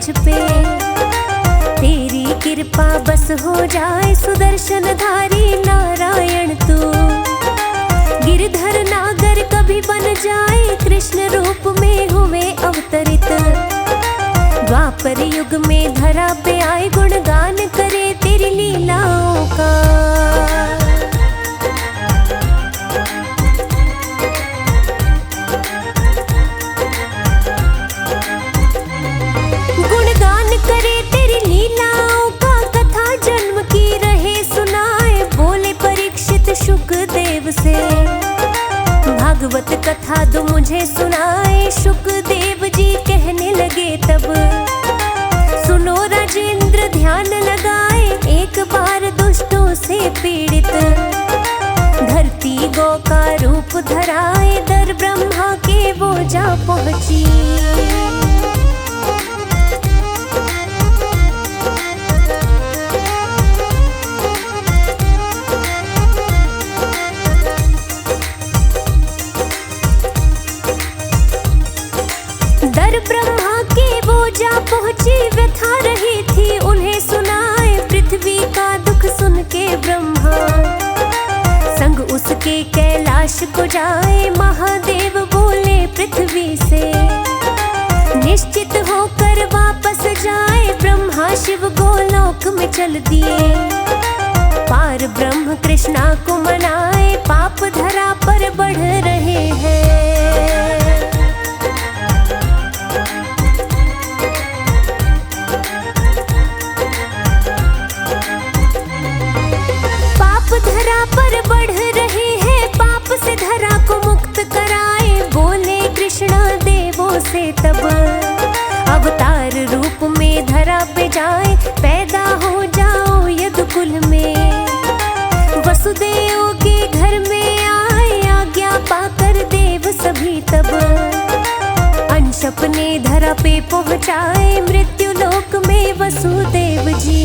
मुझ पे, तेरी कृपा बस हो जाए सुदर्शनधारी नारायण तू। गिरधर नागर कभी बन जाए, कृष्ण रूप में हुए अवतरित। द्वापर युग में धरा पे आए, गुणगान करे तेरी लीलाओं का। गुणगान करे तेरी लीलाओं का, कथा जन्म की रहे सुनाए। बोले परीक्षित शुकदेव से, भागवत कथा दो मुझे सुनाए। शुकदेव जी कहने लगे तब, सुनो राजेंद्र ध्यान लगाए। एक बार दुष्टों से पीड़ित, धरती गौ का रूप धराए। दर ब्रह्मा के वो जा पहुंची, दर ब्रह्मा के वो जा पहुंची। व्यथा रही थी उन्हें सुनाए, पृथ्वी का दुख सुन के ब्रह्मा संग उसके कैलाश को जाए। महादेव बोले पृथ्वी से, निश्चित होकर वापस जाए। ब्रह्मा शिव गोलोक में चल दिए, पार ब्रह्म कृष्णा को मनाए। पाप धरा पर बढ़ रहे हैं, धरा पर बढ़ रहे हैं। पाप से धरा को मुक्त कराए, बोले कृष्णा देवों से तब। अवतार रूप में धरा पे जाए, पैदा हो जाओ यदुकुल में। वसुदेव के घर में आए, आज्ञा पाकर देव सभी तब। अंश अपने धरा पे पहुँचाए, मृत्यु लोक में वसुदेव जी।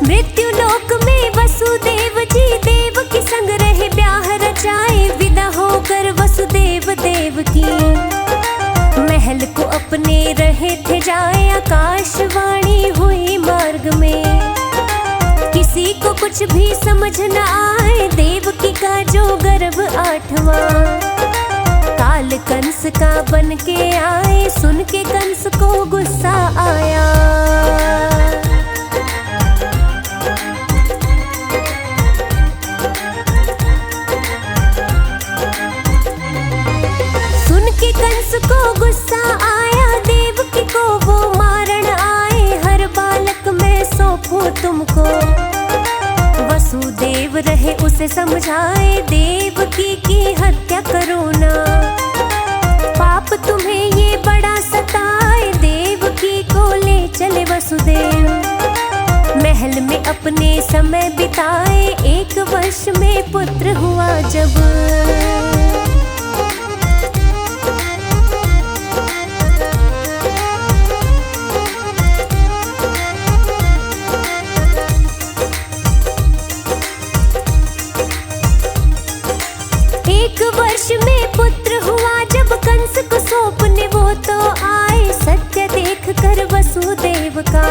मृत्यु लोक में वसुदेव जी, देव की संग रहे ब्याह रचाए। विदा होकर वसुदेव देव की, महल को अपने रहे थे जाए। आकाशवाणी हुई मार्ग में, किसी को कुछ भी समझ न आए। देवकी का जो गर्भ 8वां, काल कंस का बन के आए। सुन के कंस को गुस्सा आया, कंस को गुस्सा आया। देवकी को वो मारण आए, हर बालक मैं सौंपूं तुमको। वसुदेव रहे उसे समझाए, देवकी की हत्या करो ना। पाप तुम्हें ये बड़ा सताए, देवकी को ले चले वसुदेव। महल में अपने समय बिताए, 1 वर्ष में पुत्र हुआ जब। वर्ष में पुत्र हुआ जब, कंस को सौंपने वो तो आए। सत्य देख कर वसुदेव का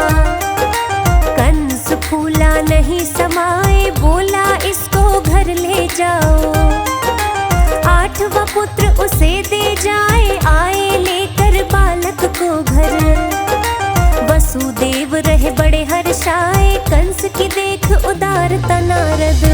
कंस फूला नहीं समाए। बोला इसको घर ले जाओ, 8वां पुत्र उसे दे जाए। आए लेकर बालक को घर, वसुदेव रहे बड़े हर्षाए। कंस की देख उदारता नारद,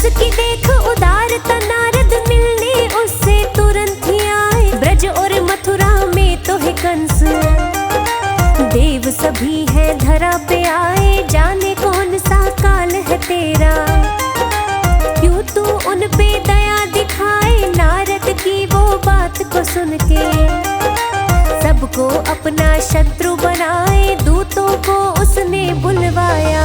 की देख उदारता नारद। मिलने उससे तुरंत ही आए, ब्रज और मथुरा में तो है कंस। देव सभी है धरा पे आए, जाने कौन सा काल है तेरा। क्यों तू उन पे दया दिखाए, नारद की वो बात को सुन के। सबको अपना शत्रु बनाए, दूतों को उसने बुलवाया।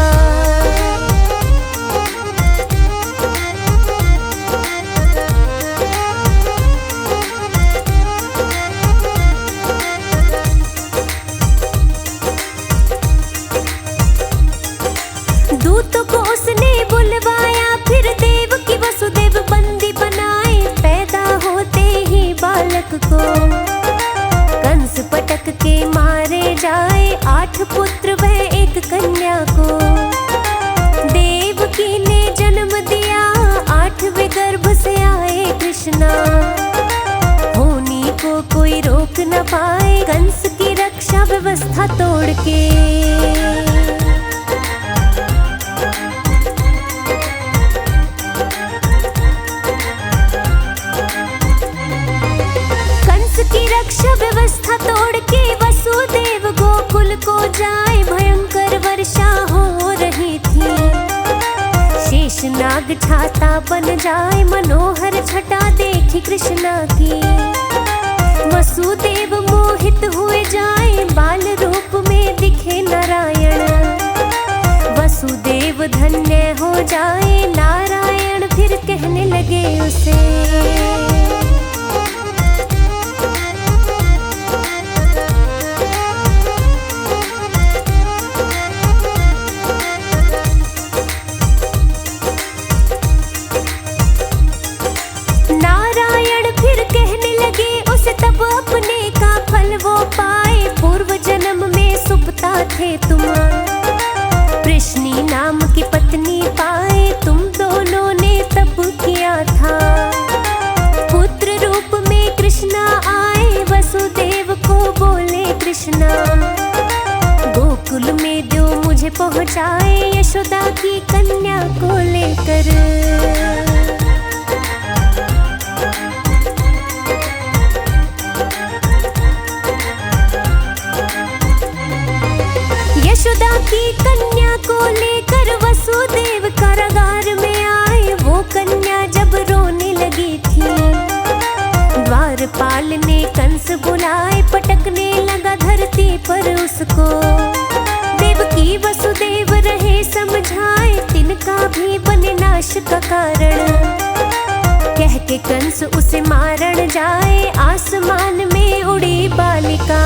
बालक को। कंस पटक के मारे जाए 8 पुत्र व 1 कन्या को। देवकी ने जन्म दिया 8वें गर्भ से आए कृष्णा। होनी को कोई रोक न पाए कंस की रक्षा व्यवस्था तोड़ के। रक्षा व्यवस्था तोड़ के वसुदेव गोकुल को जाए। भयंकर वर्षा हो रही थी। शेषनाग छाता बन जाए। मनोहर छटा देखी कृष्णा की। वसुदेव मोहित हुए जाए। बाल रूप में दिखे नारायण। वसुदेव धन्य हो जाए। नारायण फिर कहने लगे उसे। थे तुम कृष्णी नाम की पत्नी पाए। तुम दोनों ने तप किया था। पुत्र रूप में कृष्णा आए। वसुदेव को बोले कृष्णा गोकुल में दो मुझे पहुँचाए। यशोदा की कन्या को लेकर। यशोदा की कन्या को लेकर वसुदेव कारागार में आए। वो कन्या जब रोने लगी थी द्वारपाल ने कंस बुलाए। पटकने लगा धरती पर उसको। देवकी वसुदेव रहे समझाए। तिनका भी बने नाश का कारण। कह के कंस उसे मारन जाए। आसमान में उड़ी बालिका।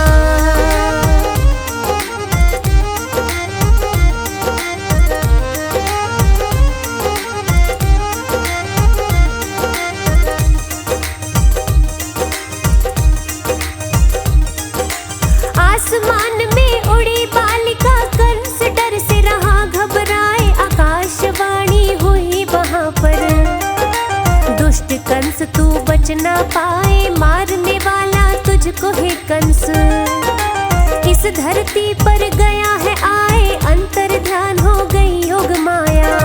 आसमान में उड़ी बालिका। कंस डर से रहा घबराए। आकाशवाणी हुई वहां पर। दुष्ट कंस तू बच ना पाए। मारने वाला तुझको है कंस। इस धरती पर गया है आए। अंतर ध्यान हो गई योग माया।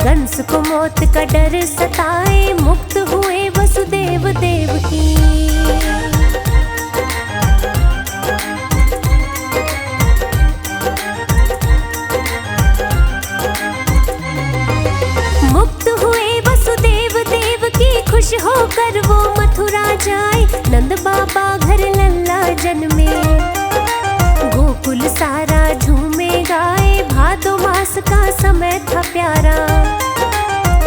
कंस को मौत का डर सताए। मुक्त हुए वसुदेव देवकी। खुश होकर वो मथुरा जाए। नंद बाबा घर लल्ला जन्मे। गोकुल सारा झूमे गाए। भादो मास का समय था प्यारा।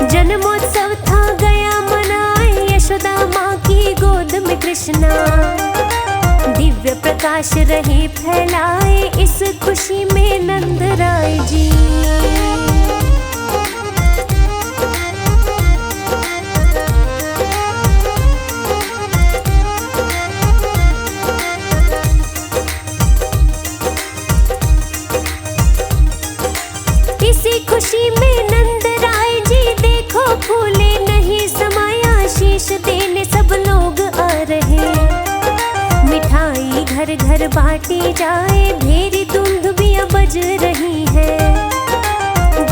जन्मोत्सव था गया मनाए। यशोदा माँ की गोद में कृष्णा। दिव्य प्रकाश रहे फैलाए। इस खुशी में नंद राय जी। खुशी में नंद राय जी देखो फूले नहीं समाया। शीश देने सब लोग आ रहे। मिठाई घर घर बांटी जाए। भेरी दुंदुबियां बज रही है।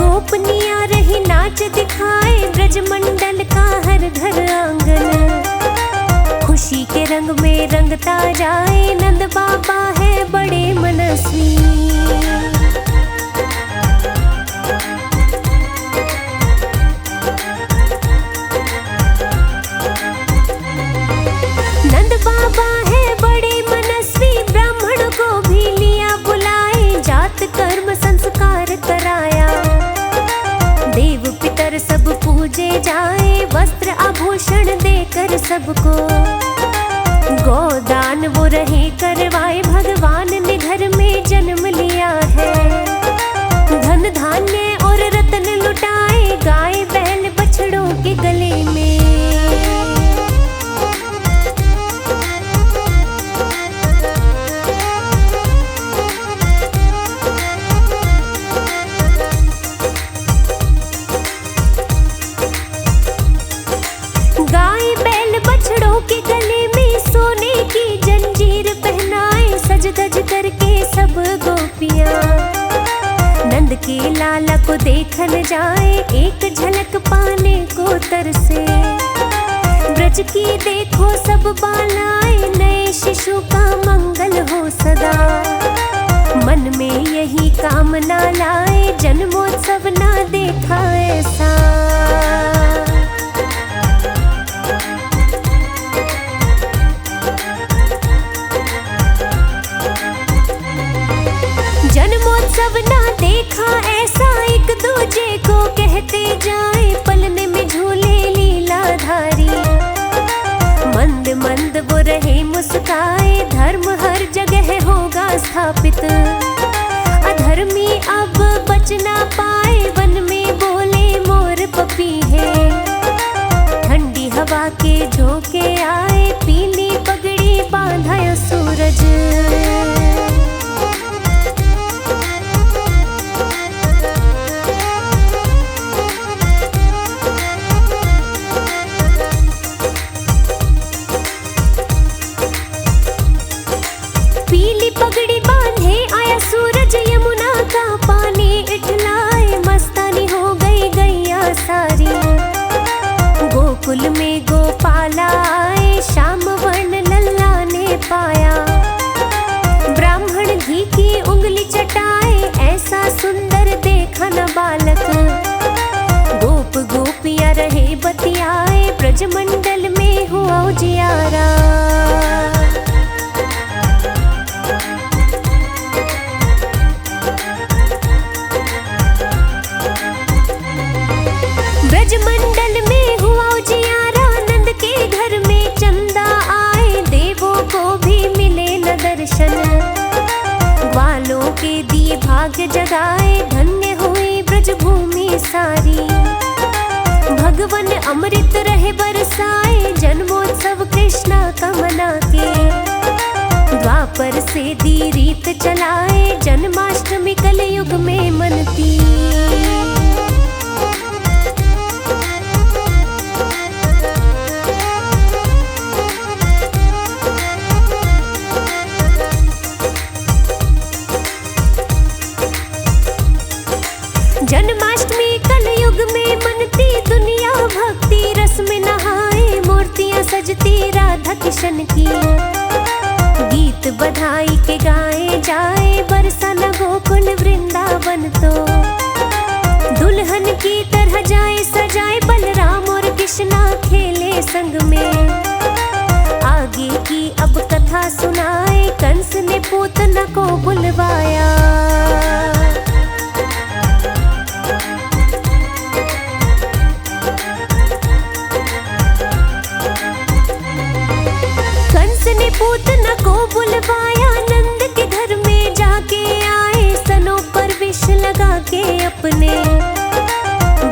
गोपनिया रही नाच दिखाए। ब्रजमंडल का हर घर आंगन। खुशी के रंग में रंगता जाए। नंद बाबा है बड़े मनस्वी। सब पूजे जाए। वस्त्र आभूषण देकर सबको। गोदान वो रहे करवाए। भगवान ने घर में जन्म लिया है। धन धान्य और रत्न लुटाए। गाय बैल बछड़ों के गले में। के लाला को देखन जाए, एक झलक पाने को तरसे। ब्रज की देखो सब बालाएं, नए शिशु का मंगल हो सदा। मन में यही कामना लाए, जन्मोत्सव ना देखा ऐसा। जन्मोत्सव ना देखा ऐसा, एक दूजे को कहते जाए, पलने में झूले लीलाधारी। मंद मंद वो रहे मुस्काए, धर्म हर जगह होगा स्थापित। अधर्मी अब बच ना पाए, वन में बोले मोर पपीहे। ठंडी हवा के झोंके आए, पीली पगड़ी बांधा सूरज। पीली पगड़ी बांधे आया सूरज, यमुना का पानी इठलाए, मस्तानी हो गई गैया सारी। गोकुल में गोपाला आए, श्याम वर्ण लल्ला ने पाया। ब्राह्मण घी की उंगली चटाए, ऐसा सुंदर देखा न बालक। गोप गोपियां रहे बतियाए, ब्रजमंडल में हुआ उजियारा। ब्रजमंडल में हुआ उजियारा, नंद के घर में चंदा आए, देवों को भी मिले न दर्शन। ग्वालों के दिए भाग्य जगाए, धन्य हुई ब्रज भूमि सारी। भगवन अमृत रहे बरसाए, जन्मोत्सव कृष्णा का मना के। द्वापर से दी रीत चलाए, जन्माष्टमी कलयुग में मनती। जन्माष्टमी कलयुग में मनती, दुनिया भक्ति रस में नहाए। मूर्तियां सजती राधा किशन की, गीत बधाई के गाए जाए। बरसा न गोकुल वृंदावन तो, दुल्हन की तरह जाए सजाए। बलराम और कृष्णा खेले संग में, आगे की अब कथा सुनाए। कंस ने पूतना को बुलवाया। पूतना को बुलवाया, नंद के घर में जाके आए। स्तनों पर विष लगा के अपने,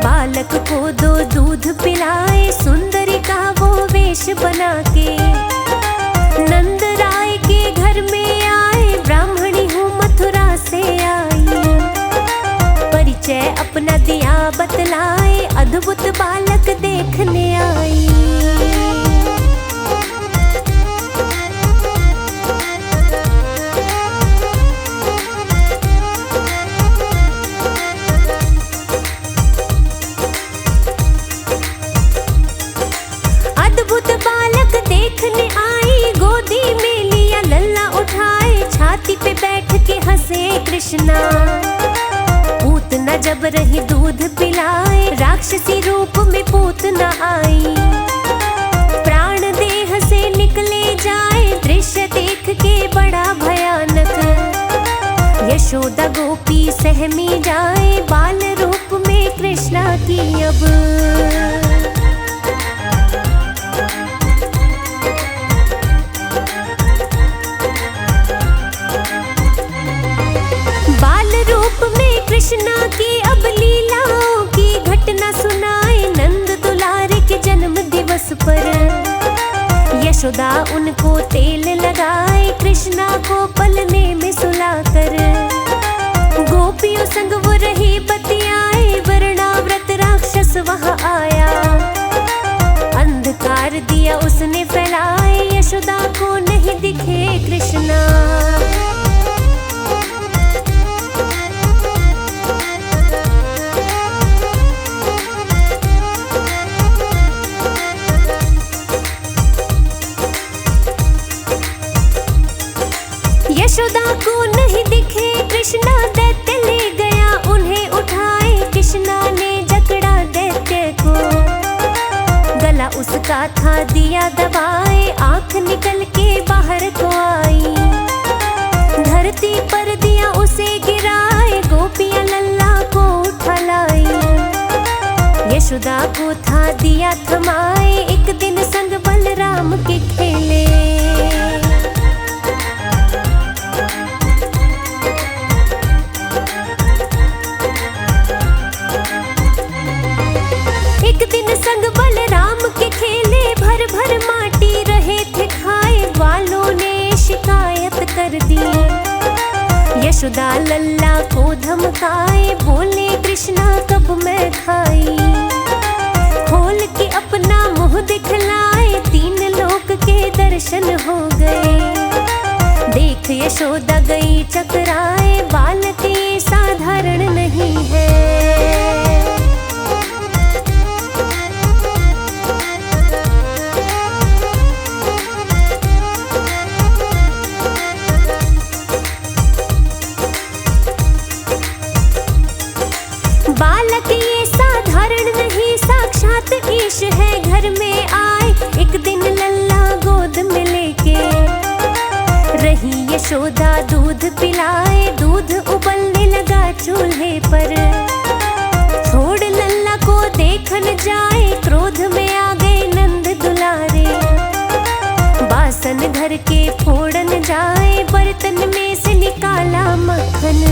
बालक को दो दूध पिलाए। सुंदरी का वो वेश बना के, नंद राय के घर में आए। ब्राह्मणी हूँ मथुरा से आई, परिचय अपना दिया बतलाए। अद्भुत बालक देखने आई। अद्भुत बालक देखने आई, गोदी में लिया लल्ला उठाए। छाती पे बैठ के हंसे कृष्णा, पूतना जब रही दूध पिलाए। राक्षसी रूप में पूतना आई, प्राण देह से निकले जाए। दृश्य देख के बड़ा भयानक, यशोदा गोपी सहमी जाए। बाल रूप में कृष्णा की अब, कृष्णा की अब लीलाओं की घटना सुनाए। नंद दुलारे के जन्म दिवस पर, यशोदा उनको तेल लगाए। कृष्णा को पलने में सुलाकर, गोपियों संग वो रही बतियाए। वर्णाव्रत राक्षस वहाँ आया, अंधकार दिया उसने फैलाए। यशोदा को नहीं दिखे कृष्णा। गाथा दिया दबाए, आंख निकल के बाहर को आई। धरती पर दिया उसे गिराए, गोपियां लल्ला को उठा लाई। यशोदा को था दिया थमाए, एक दिन संग बलराम के खेले। एक दिन संग बलराम के खेले, भर भर माटी रहे थे खाए, वालों ने शिकायत कर दी। यशोदा लल्ला को धमकाए, बोले कृष्णा कब मैं खाई। खोल के अपना मुंह दिखलाए, 3 लोक के दर्शन हो गए। देख यशोदा गई चकराए, बालक ये साधारण नहीं है। बालक ये साधारण नहीं, साक्षात ईश है। घर में आए एक दिन लल्ला गोद में लेके, रही यशोदा दूध पिलाए, दूध उबलने लगा चूल्हे पर। छोड़ लल्ला को देखन जाए, क्रोध में आ गए नंद दुलारे। बासन धर के फोड़न जाए, बर्तन में से निकाला मक्खन।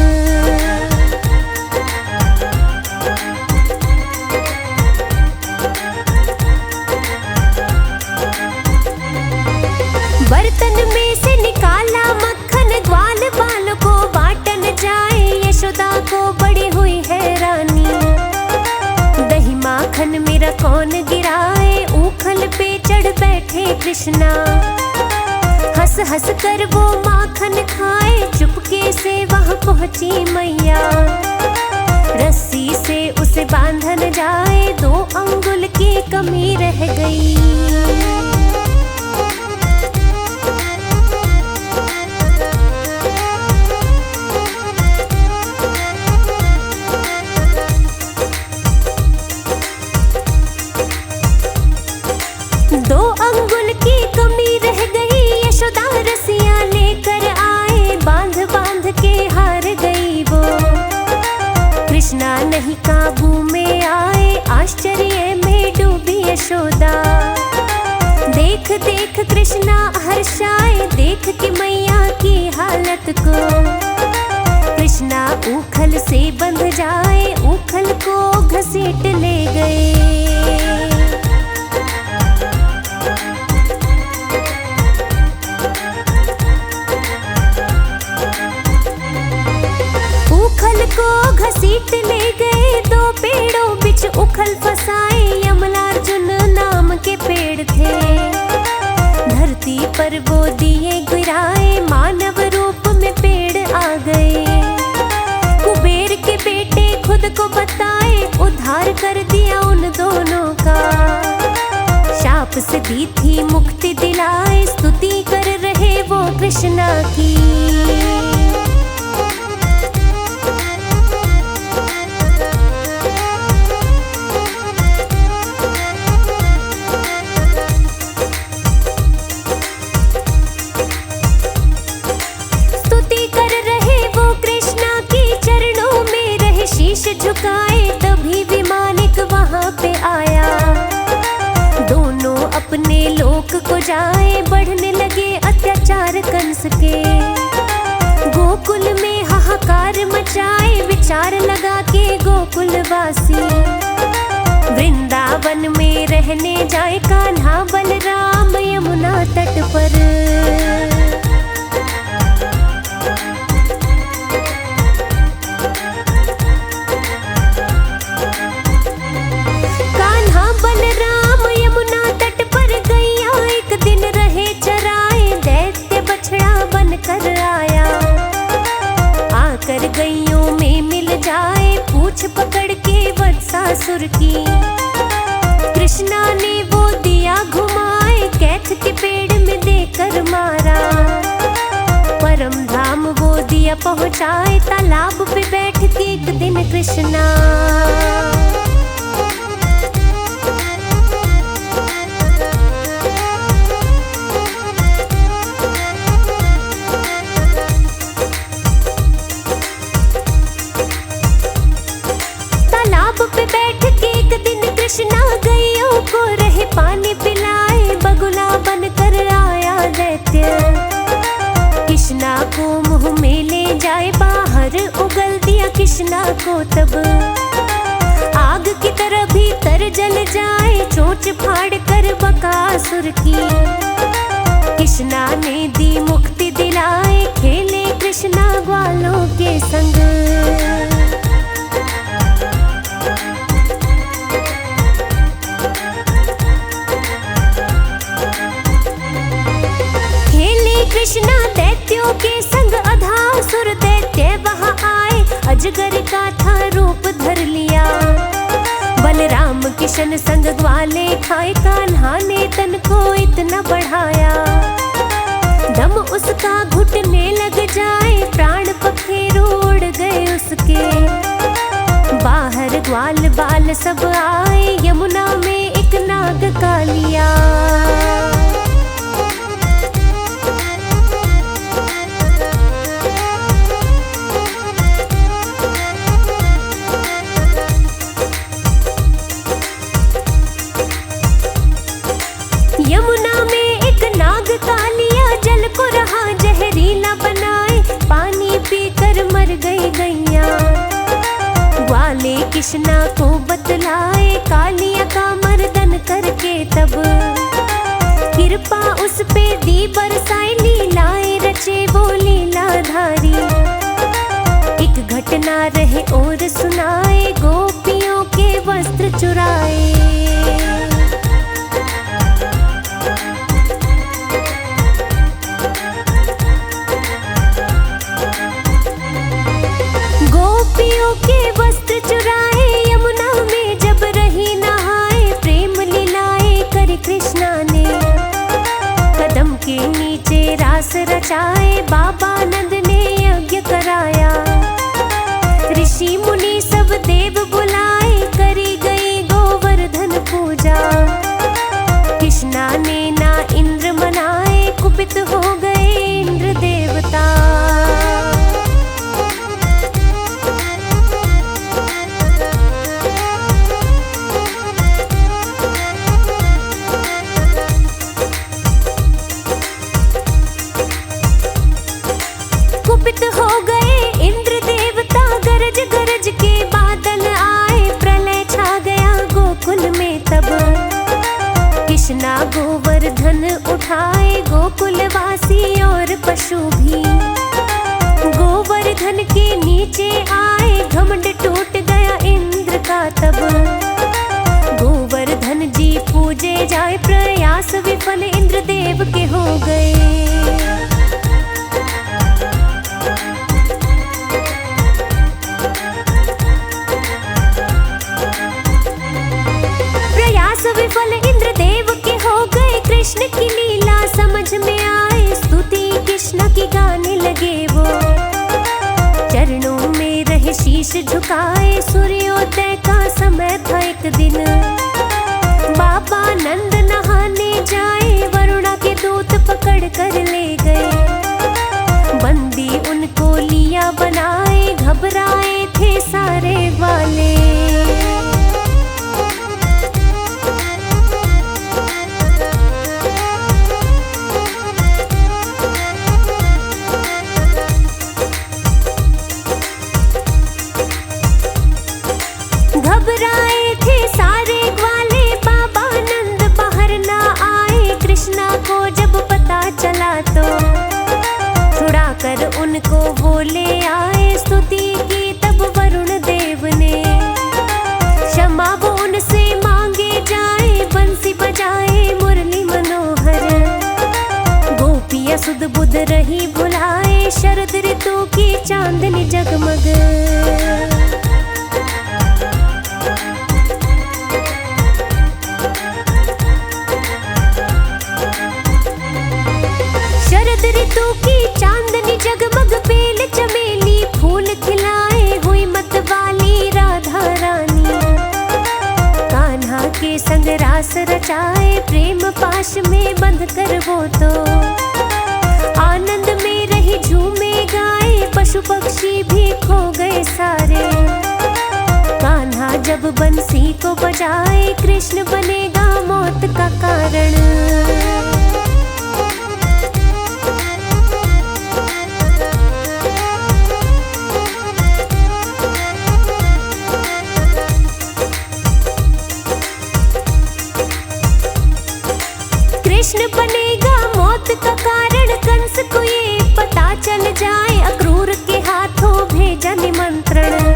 बर्तन में से निकाला मक्खन, ग्वाल बाल को बांटन जाए। यशोदा को बड़ी हुई हैरानी, दही माखन मेरा कौन गिराए। ऊखल पे चढ़ बैठे कृष्णा, हंस हंस कर वो माखन खाए। चुपके से वहां पहुंची मैया, रस्सी से उसे बांधन जाए। 2 अंगुल की कमी रह गई। दो अंगुल की कमी रह गई, यशोदा रसिया लेकर आए। बांध बांध के हार गई वो, कृष्णा नहीं काबू में आए। आश्चर्य में डूबी यशोदा, देख देख कृष्णा हर्षाए। देख के मैया की हालत को, कृष्णा ऊखल से बंध जाए। ऊखल को घसीट ले गए। उखल को घसीट ले गए, 2 पेड़ों बिच उखल फसाए। यमलार्जुन नाम के पेड़ थे, धरती पर वो दिए गिराए। मानव रूप में पेड़ आ गए, कुबेर के बेटे खुद को बताए। उद्धार कर दिया उन दोनों का, शाप से दी थी मुक्ति दिलाए। स्तुति कर रहे वो कृष्णा की। झुकाए तभी विमानिक वहां पे आया। दोनों अपने लोक को जाए, बढ़ने लगे अत्याचार कंस के। गोकुल में हाहाकार मचाए, विचार लगा के गोकुलवासी। वृंदावन में रहने जाए कान्हा बलराम यमुना तट पर। कर गइयों में मिल जाए, पूछ पकड़ के वत्सासुर की। कृष्णा ने वो दिया घुमाए, कैथ के पेड़ में देकर मारा। परम धाम वो दिया पहुँचाए, तालाब पे बैठ के एक दिन कृष्णा। कृष्णा गैयों को रहे पानी पिलाए, बगुला बनकर आया दैत्य। कृष्णा को मुंह में ले जाए, बाहर उगल दिया कृष्णा को तब। आग की तरह भीतर जल जाए, चोंच फाड़ कर बकासुर की। कृष्णा ने दी मुक्ति दिलाए, खेले कृष्णा ग्वालों के संग। कृष्णा दैत्यों के संग, अधासुर दैत्य वहां आए, अजगर का था रूप धर लिया। बलराम किशन संग ग्वाले खाए, कान्हा ने तन को इतना बढ़ाया। दम उसका घुटने लग जाए, प्राण पखेरु उड़ गए उसके। बाहर ग्वाल बाल सब आए, यमुना में एक नाग का लिया। यमुना में एक नाग का लिया, जल को रहा जहरीला बनाए, पानी पीकर मर गई गैया। ग्वाले कृष्णा को बतलाए, कालिया का मर्दन करके तब। कृपा उस पे दी बरसाई, लीलाएं रचे वो लीलाधारी। एक घटना रहे और सुनाए, गोपियों के वस्त्र चुराए। के वस्त्र चुराए, यमुना में जब रही नहाए, प्रेम लीलाएं करे कृष्णा ने। कदम के नीचे रास रचाए, बाबा नंद ने यज्ञ कराया। ऋषि मुनि सब देव बुलाए, करी गई गोवर्धन पूजा। कृष्णा ने ना इंद्र मनाए, कुपित हो गए इंद्र देवता। कुपित हो गए इंद्र देवता, गरज गरज के बादल आए, प्रलय छा गया गोकुल में तब। कृष्णा गोवर्धन उठाए, गोकुलवासी और पशु भी। गोवर्धन के नीचे आए, घमंड टूट गया इंद्र का तब। गोवर्धन जी पूजे जाए, प्रयास विफल इंद्र देव के हो गए। विफल इंद्र देव के हो गए, कृष्ण की लीला समझ में आए, स्तुति कृष्ण की गाने लगे वो। चरणों में रहे शीश झुकाए, सूर्योदय का समय था एक दिन। बाबा नंद नहाने जाए, वरुणा के दूत पकड़ कर ले गए। बंदी उनको लिया बनाए, घबराए थे सारे वाले। घबराए थे सारे ग्वाले, बाबा नंद बाहर ना आए। कृष्णा को जब पता चला तो छुड़ा कर उनको वो ले आए। स्तुति की तब वरुण देव ने, क्षमा वो उनसे मांगे जाए, बंसी बजाए मुरली मनोहर। गोपियाँ सुध बुध रही भुलाए, शरद ऋतु की चांदनी जगमग। शरद ऋतु की चांदनी जगमग, बेल चमेली फूल खिलाए, हुई मत वाली राधा रानी। कान्हा के संग रास रचाए, प्रेम पाश में बंध कर वो तो। आनंद में रही झूमे गाए, पशु पक्षी भी खो गए सारे। कान्हा जब बंसी को बजाए, कृष्ण बनेगा मौत का कारण। कृष्ण बनेगा मौत का कारण, कंस को ये पता चल जाए, अक्रूर के हाथों भेजा निमंत्रण।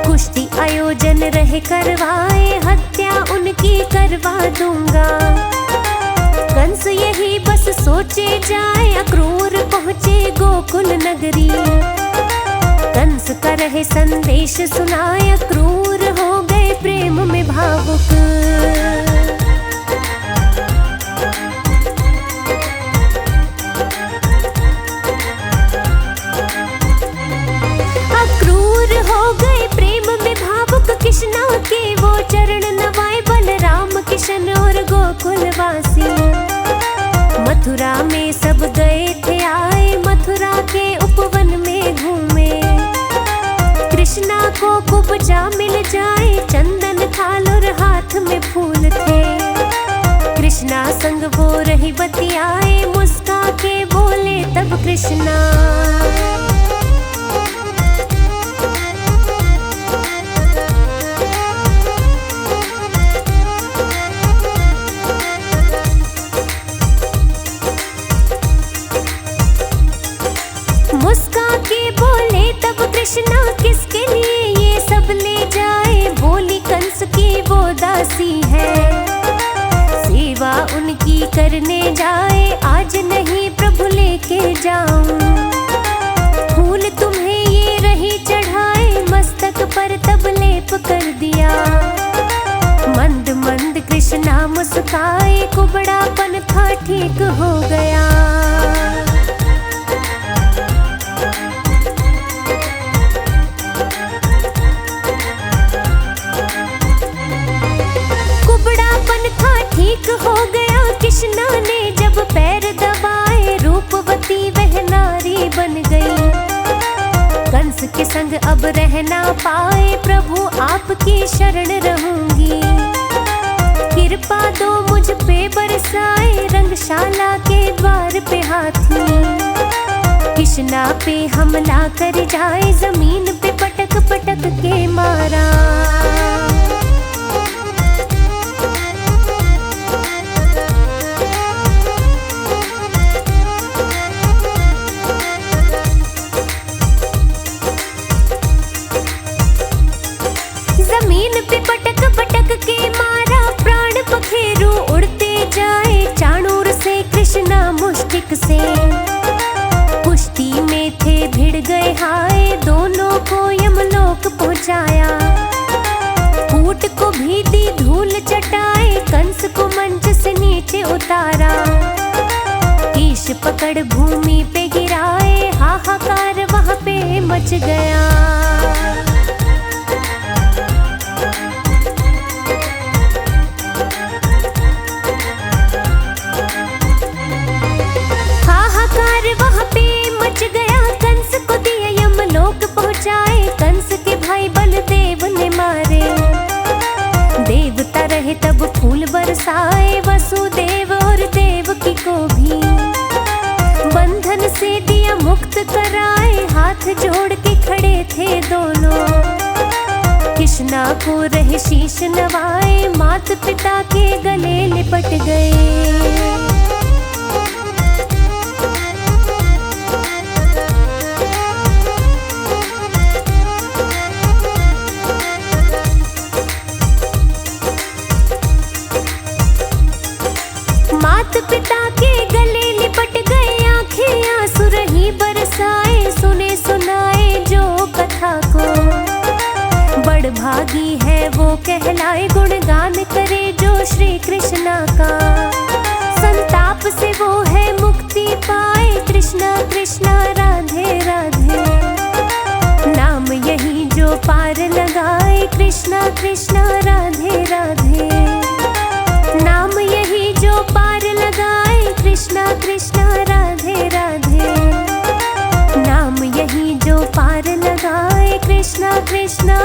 कुश्ती आयोजन रहे करवाए, हत्या उनकी करवा दूंगा। कंस यही बस सोचे जाए, अक्रूर पहुँचे गोकुल नगरी। कंस का रहे संदेश सुनाए, अक्रूर हो गए प्रेम में भावुक। कृष्णा के वो चरण नवाए, बलराम किशन और गोकुलवासी। मथुरा में सब गए थे आए, मथुरा के उपवन में घूमे। कृष्णा को कुब्जा मिल जाए, चंदन थाल और हाथ में फूल थे। कृष्णा संग वो रही बतियाए, मुस्का के बोले तब कृष्णा। मुस्का के बोले तब कृष्णा, किसके लिए ये सब ले जाए। बोली कंस की वो दासी है, सेवा उनकी करने जाए। आज नहीं प्रभु लेके जाऊं, फूल तुम्हें ये रही चढ़ाए, मस्तक पर तब लेप कर दिया। मंद मंद कृष्णा मुस्काए, कुबड़ापन था ठीक हो गया। ठीक हो गया कृष्णा ने जब पैर दबाए, रूपवती वह नारी बन गई। कंस के संग अब रह ना पाए, प्रभु आपकी शरण रहूंगी। कृपा दो मुझ पे बरसाए, रंगशाला के द्वार पे हाथी। कृष्णा पे हमला कर जाए, जमीन पे पटक पटक के मारा। जमीन पे पटक पटक के मारा, प्राण पखेरु उड़ते जाए। चाणूर से कृष्णा मुष्टिक से, कुश्ती में थे भिड़ गए हाय, दोनों को यमलोक पहुंचाया। कूट को भी दी धूल चटाए, कंस को मंच से नीचे उतारा। कीश पकड़ भूमि पे गिराए, हाहाकार वहां पे मच गया। वहां पे मच गया, कंस को दिया यमलोक पहुंचाए। कंस के भाई बलदेव ने मारे, देवता रहे तब फूल बरसाए। वसुदेव और देवकी को भी बंधन से दिया मुक्त कराए। हाथ जोड़ के खड़े थे दोनों, कृष्णा को रहे शीश नवाए। माता पिता के गले लिपट गए। मात पिता के गले लिपट गए, आंखें आंसू रही बरसाए। सुने सुनाए जो कथा को, बड़ भागी है वो कहलाए। गुणगान करे जो श्री कृष्णा का, संताप से वो है मुक्ति पाए। कृष्णा कृष्णा राधे राधे, नाम यही जो पार लगाए। कृष्णा कृष्णा राधे राधे, नाम यही जो पार लगाए। कृष्णा कृष्णा राधे राधे, नाम यही जो पार लगाए। कृष्णा कृष्णा